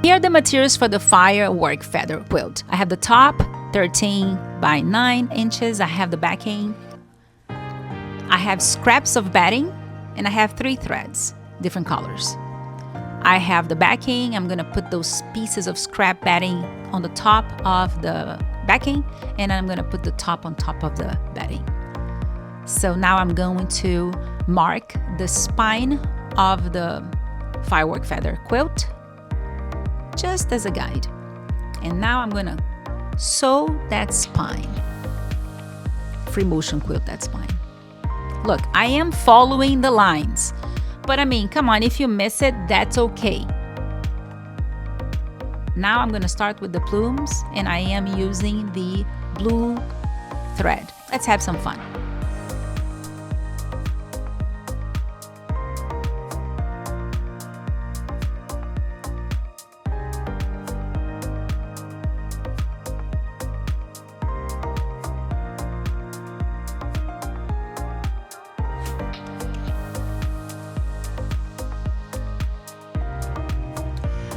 Here are the materials for the Firework Feather quilt. I have the top, 13 by 9 inches. I have the backing. I have scraps of batting, and I have 3 threads, different colors. I have the backing. I'm gonna put those pieces of scrap batting on the top of the backing, and I'm gonna put the top on top of the batting. So now I'm going to mark the spine of the Firework Feather quilt, just as a guide. And now I'm gonna sew that spine. Free motion quilt that spine. Look, I am following the lines, but I mean, come on, if you miss it, that's okay. Now I'm gonna start with the plumes, and I am using the blue thread. Let's have some fun.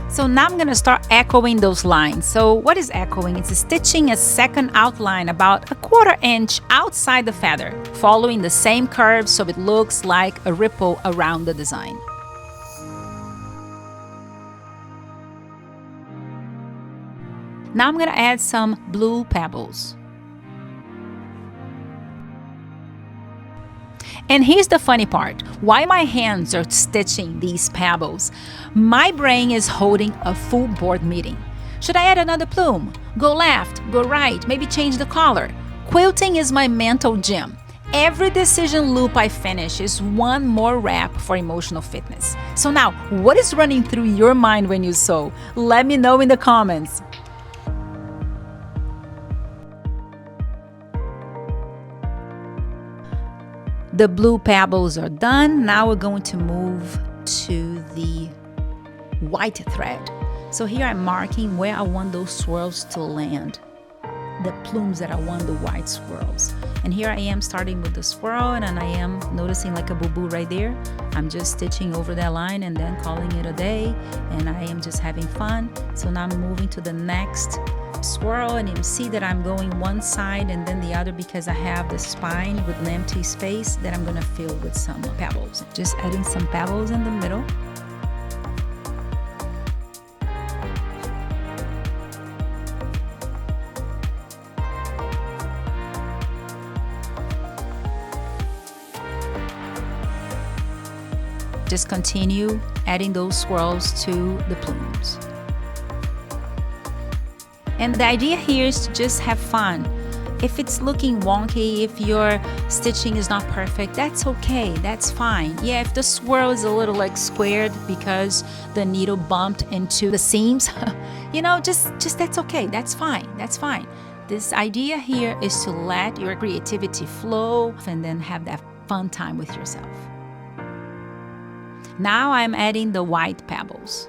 So now I'm gonna start echoing those lines. So what is echoing? It's stitching a second outline about a 1/4 inch outside the feather, following the same curve so it looks like a ripple around the design. Now I'm gonna add some blue pebbles. And here's the funny part. While my hands are stitching these pebbles, my brain is holding a full board meeting. Should I add another plume? Go left, go right, maybe change the color. Quilting is my mental gym. Every decision loop I finish is one more rep for emotional fitness. So now, what is running through your mind when you sew? Let me know in the comments. The blue pebbles are done. Now we're going to move to the white thread. So here I'm marking where I want those swirls to land, the plumes that I want the white swirls. And here I am starting with the swirl, and I am noticing like a boo-boo right there. I'm just stitching over that line and then calling it a day, and I am just having fun. So now I'm moving to the next swirl, and you see that I'm going one side and then the other because I have the spine with an empty space that I'm gonna fill with some pebbles. Just adding some pebbles in the middle. Just continue adding those swirls to the plumes. And the idea here is to just have fun. If it's looking wonky, if your stitching is not perfect, that's okay, that's fine. Yeah, if the swirl is a little like squared because the needle bumped into the seams, you know, just that's okay, that's fine, that's fine. This idea here is to let your creativity flow and then have that fun time with yourself. Now I'm adding the white pebbles.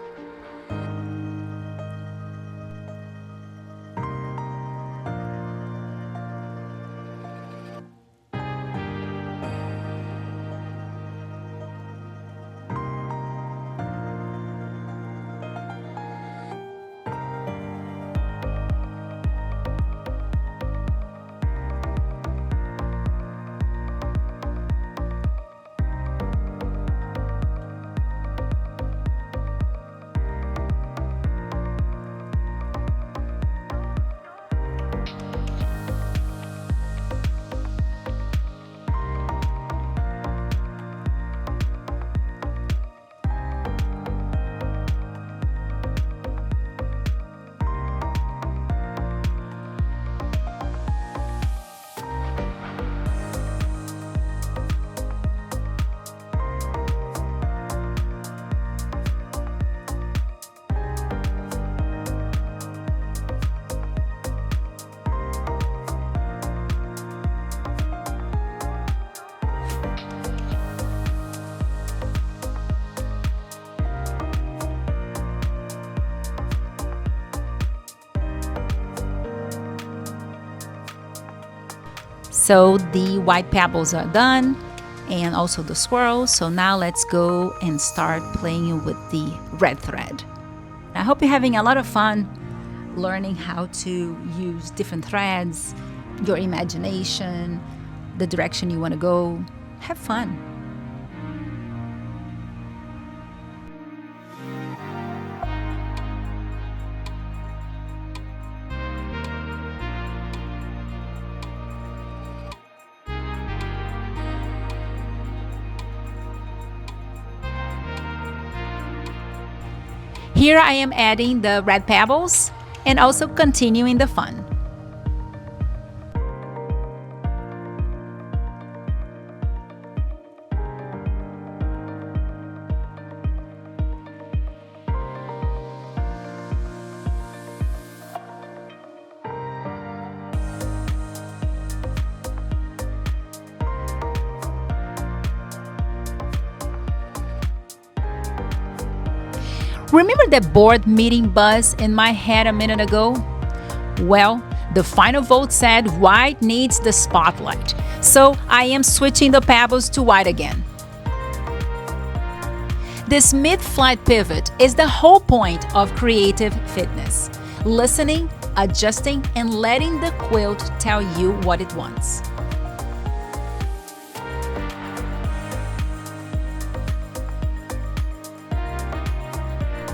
So the white pebbles are done and also the swirls. So now let's go and start playing with the red thread. I hope you're having a lot of fun learning how to use different threads, your imagination, the direction you want to go. Have fun. Here I am adding the red pebbles and also continuing the fun. Remember that board meeting buzz in my head a minute ago? Well, the final vote said white needs the spotlight, so I am switching the pebbles to white again. This mid-flight pivot is the whole point of creative fitness. Listening, adjusting, and letting the quilt tell you what it wants.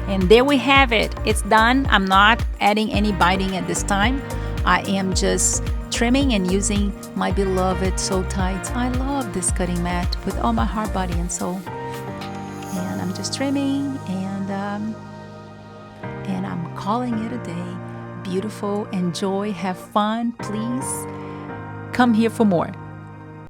And there we have it. It's done. I'm not adding any binding at this time. I am just trimming and using my beloved Soul Tights. I love this cutting mat with all my heart, body, and soul. And I'm just trimming and I'm calling it a day. Beautiful. Enjoy. Have fun. Please come here for more.